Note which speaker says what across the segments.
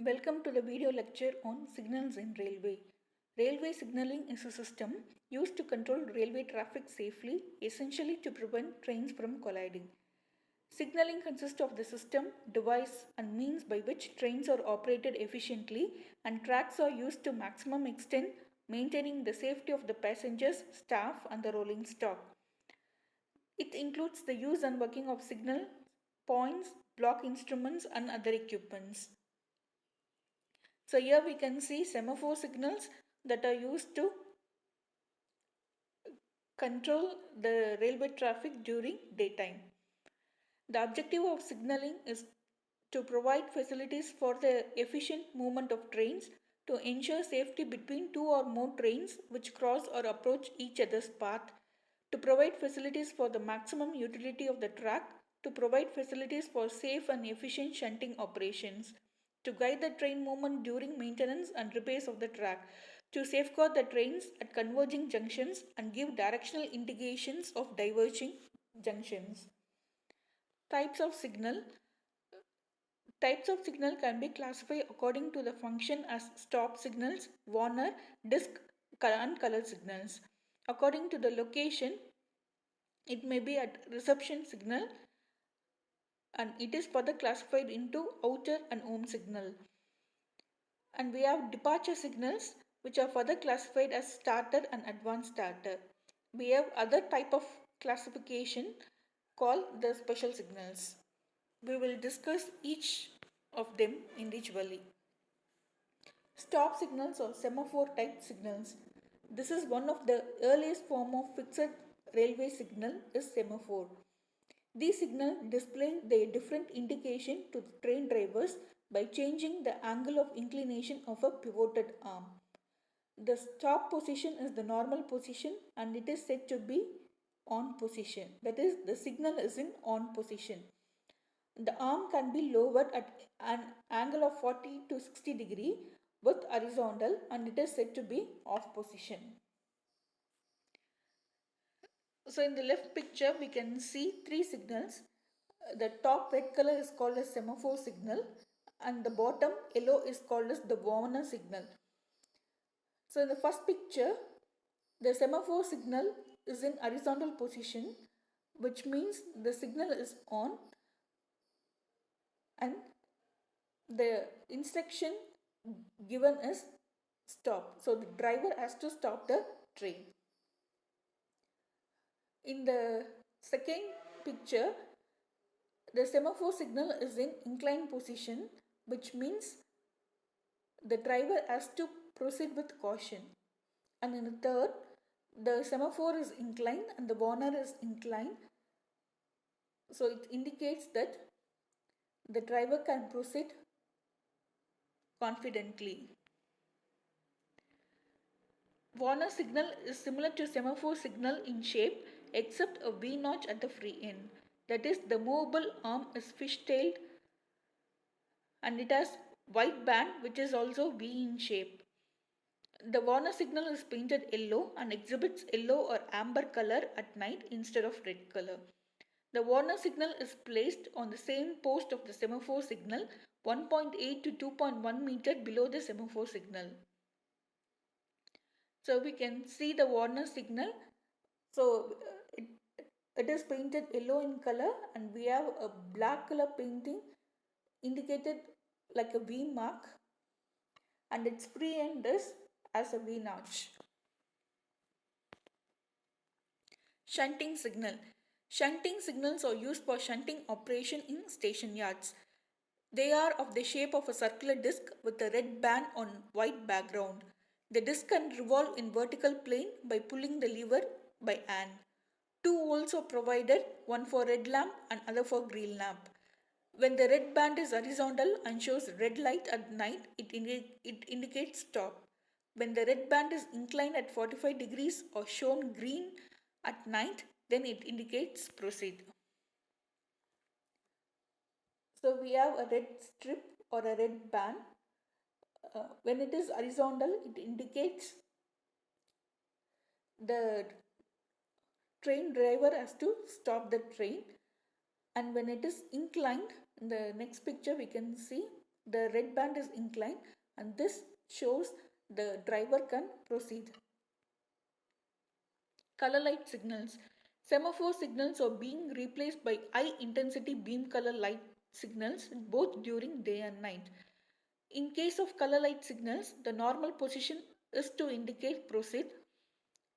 Speaker 1: Welcome to the video lecture on signals in railway. Railway signaling is a system used to control railway traffic safely, essentially to prevent trains from colliding. Signaling consists of the system, device, and means by which trains are operated efficiently and tracks are used to maximum extent, maintaining the safety of the passengers, staff, and the rolling stock. It includes the use and working of signal points, block instruments, and other equipments. So here we can see semaphore signals that are used to control the railway traffic during daytime. The objective of signaling is to provide facilities for the efficient movement of trains, to ensure safety between two or more trains which cross or approach each other's path, to provide facilities for the maximum utility of the track, to provide facilities for safe and efficient shunting operations, to guide the train movement during maintenance and repairs of the track, to safeguard the trains at converging junctions and give directional indications of diverging junctions. Types of signal. Types of signal can be classified according to the function as stop signals, warner, disc, and color signals. According to the location, it may be at reception signal and it is further classified into outer and Ohm signal. And we have departure signals which are further classified as starter and advanced starter. We have other type of classification called the special signals. We will discuss each of them individually. Stop signals or semaphore type signals. This is one of the earliest form of fixed railway signal is semaphore. These signals display their different indication to the train drivers by changing the angle of inclination of a pivoted arm. The stop position is the normal position and it is said to be on position. That is, the signal is in on position. The arm can be lowered at an angle of 40 to 60 degree with horizontal and it is said to be off position. So in the left picture we can see three signals. The top red color is called as semaphore signal and the bottom yellow is called as the warner signal. So in the first picture the semaphore signal is in horizontal position, which means the signal is on and the instruction given is stop. So the driver has to stop the train. In the second picture, the semaphore signal is in inclined position, which means the driver has to proceed with caution. And in the third, the semaphore is inclined and the warner is inclined. So it indicates that the driver can proceed confidently. Warner signal is similar to semaphore signal in shape except a V notch at the free end. That is, the movable arm is fish-tailed and it has white band which is also V in shape. The Warner signal is painted yellow and exhibits yellow or amber color at night instead of red color. The Warner signal is placed on the same post of the semaphore signal 1.8 to 2.1 meter below the semaphore signal. So we can see the Warner signal. So it is painted yellow in color and we have a black color painting indicated like a V mark and its free end is as a V notch. Shunting signal. Shunting signals are used for shunting operation in station yards. They are of the shape of a circular disc with a red band on white background. The disc can revolve in vertical plane by pulling the lever by hand. Two holes are provided, one for red lamp and other for green lamp. When the red band is horizontal and shows red light at night, it indicates stop. When the red band is inclined at 45 degrees or shown green at night, then it indicates proceed. So we have a red strip or a red band. When it is horizontal, it indicates the train driver has to stop the train, and when it is inclined, in the next picture we can see The red band is inclined and this shows the driver can proceed. Color light signals. Semaphore signals are being replaced by high intensity beam color light signals both during day and night. In case of color light signals, the normal position is to indicate proceed,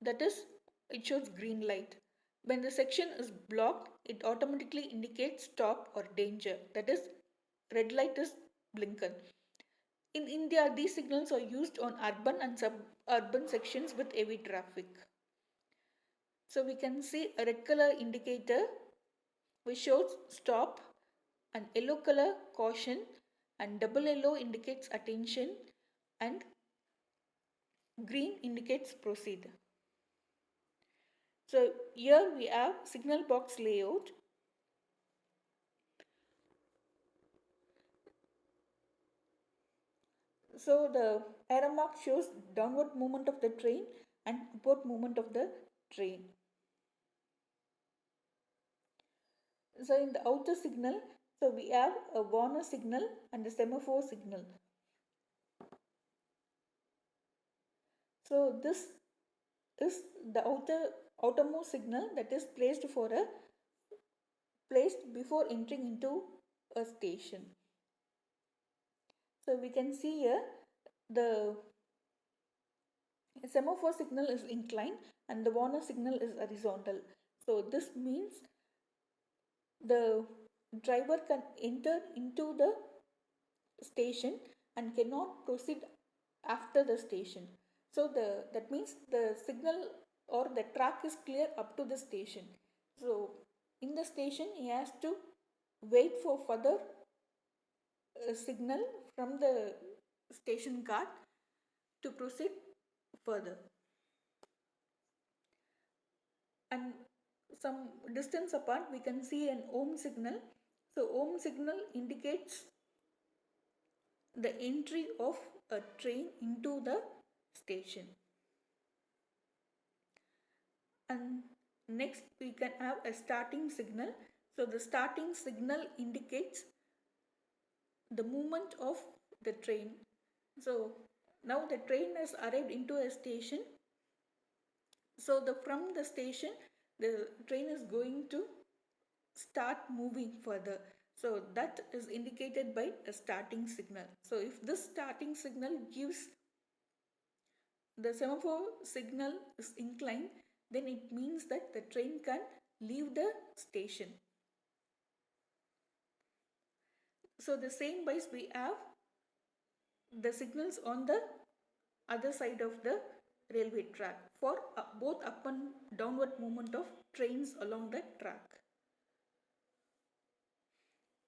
Speaker 1: that is, it shows green light. When the section is blocked, it automatically indicates stop or danger, that is, red light is blinken. In India, these signals are used on urban and suburban sections with heavy traffic. So we can see a red color indicator which shows stop, and yellow color caution, and double yellow indicates attention, and green indicates proceed. So here we have signal box layout. So the arrow mark shows downward movement of the train and upward movement of the train. So in the outer signal, so we have a warner signal and a semaphore signal. So this is the outermost signal that is placed before entering into a station. So we can see here the semaphore signal is inclined and the warner signal is horizontal. So this means the driver can enter into the station and cannot proceed after the station. So that means the signal or the track is clear up to the station. So in the station he has to wait for further signal from the station guard to proceed further. And some distance apart we can see an Ohm signal. So Ohm signal indicates the entry of a train into the station. And next we can have a starting signal. So the starting signal indicates the movement of the train. So now the train has arrived into a station. So from the station the train is going to start moving further. So that is indicated by a starting signal. So if this starting signal gives the semaphore signal is inclined, then it means that the train can leave the station. So the same wise we have the signals on the other side of the railway track for both up and downward movement of trains along the track.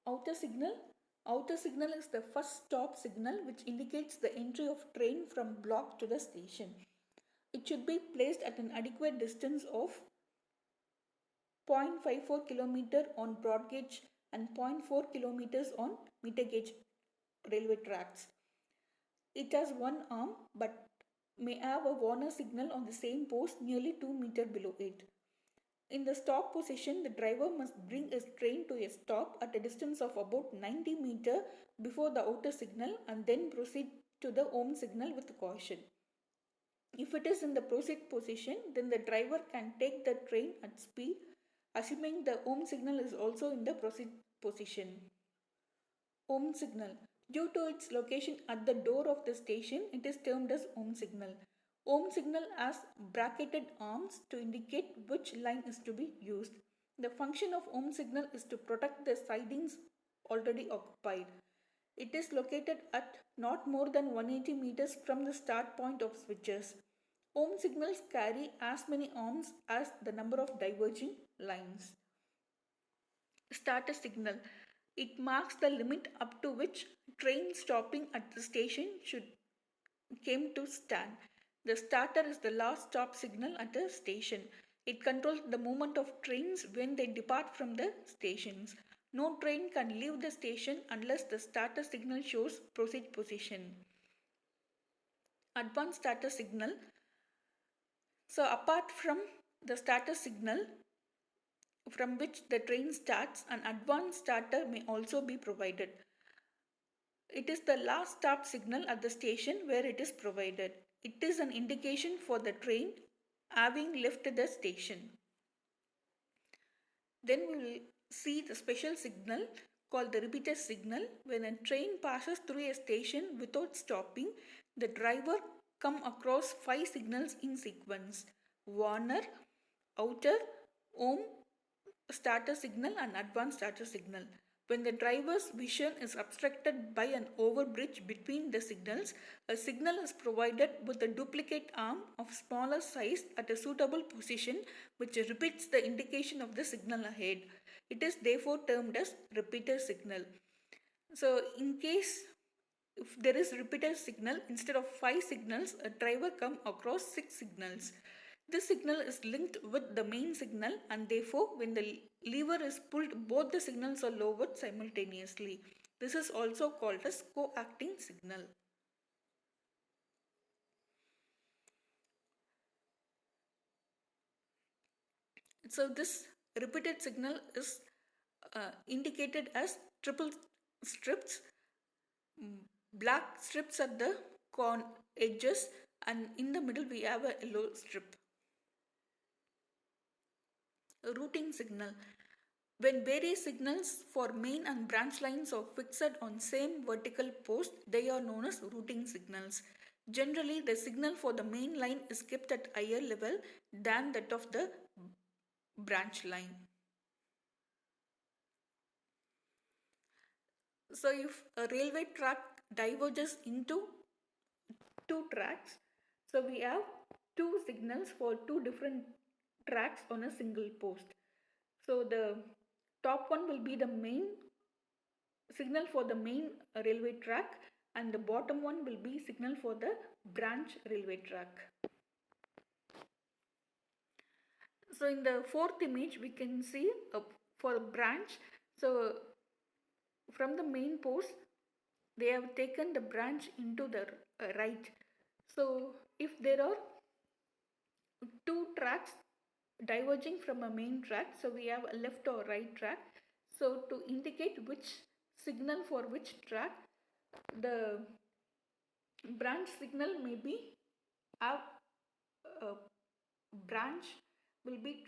Speaker 1: Outer signal. Outer signal is the first stop signal which indicates the entry of train from block to the station. It should be placed at an adequate distance of 0.54 km on broad gauge and 0.4 km on meter gauge railway tracks. It has one arm but may have a warner signal on the same post nearly 2 meters below it. In the stop position, the driver must bring his train to a stop at a distance of about 90 meters before the outer signal and then proceed to the Ohm signal with caution. If it is in the proceed position, then the driver can take the train at speed, assuming the Ohm signal is also in the proceed position. Ohm signal. Due to its location at the door of the station, it is termed as Ohm signal. Ohm signal has bracketed arms to indicate which line is to be used. The function of Ohm signal is to protect the sidings already occupied. It is located at not more than 180 meters from the start point of switches. Ohm signals carry as many arms as the number of diverging lines. Starter signal. It marks the limit up to which train stopping at the station should came to stand. The starter is the last stop signal at a station. It controls the movement of trains when they depart from the stations. No train can leave the station unless the starter signal shows proceed position. Advanced starter signal. So apart from the starter signal from which the train starts, an advanced starter may also be provided. It is the last stop signal at the station where it is provided. It is an indication for the train having left the station. Then we will see the special signal called the repeater signal. When a train passes through a station without stopping, the driver come across 5 signals in sequence: warner, outer, Ohm starter signal and advanced starter signal. When the driver's vision is obstructed by an overbridge between the signals, a signal is provided with a duplicate arm of smaller size at a suitable position which repeats the indication of the signal ahead. It is therefore termed as repeater signal. So in case if there is repeater signal, instead of 5 signals, a driver come across 6 signals. This signal is linked with the main signal, and therefore when the lever is pulled, both the signals are lowered simultaneously. This is also called as co-acting signal. So this repeated signal is indicated as triple strips, black strips at the edges, and in the middle we have a yellow strip. A routing signal. When various signals for main and branch lines are fixed on same vertical post, they are known as routing signals. Generally, the signal for the main line is kept at higher level than that of the branch line. So if a railway track diverges into two tracks, so we have two signals for two different tracks on a single post. So the top one will be the main signal for the main railway track, and the bottom one will be signal for the branch railway track. So in the fourth image we can see for a branch, so from the main post they have taken the branch into the right. So if there are two tracks diverging from a main track, so we have a left or right track. So to indicate which signal for which track, the branch signal may be a branch will be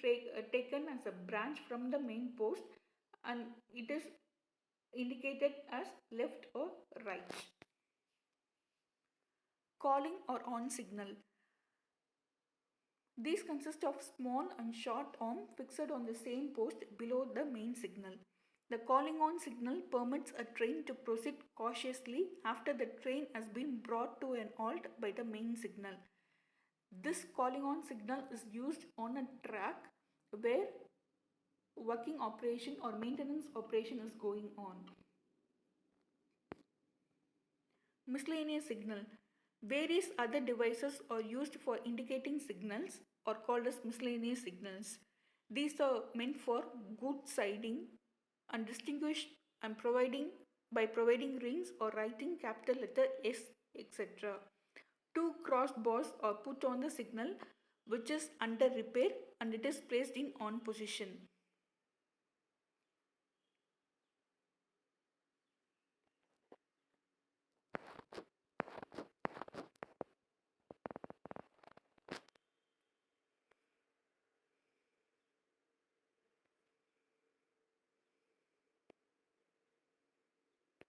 Speaker 1: taken as a branch from the main post, and it is indicated as left or right. Calling or on signal. These consist of small and short arm fixed on the same post below the main signal. The calling on signal permits a train to proceed cautiously after the train has been brought to an halt by the main signal. This calling on signal is used on a track where working operation or maintenance operation is going on. Miscellaneous signal. Various other devices are used for indicating signals or called as miscellaneous signals. These are meant for good siding and distinguished and providing rings or writing capital letter S, etc. Two crossbars are put on the signal which is under repair and it is placed in on position.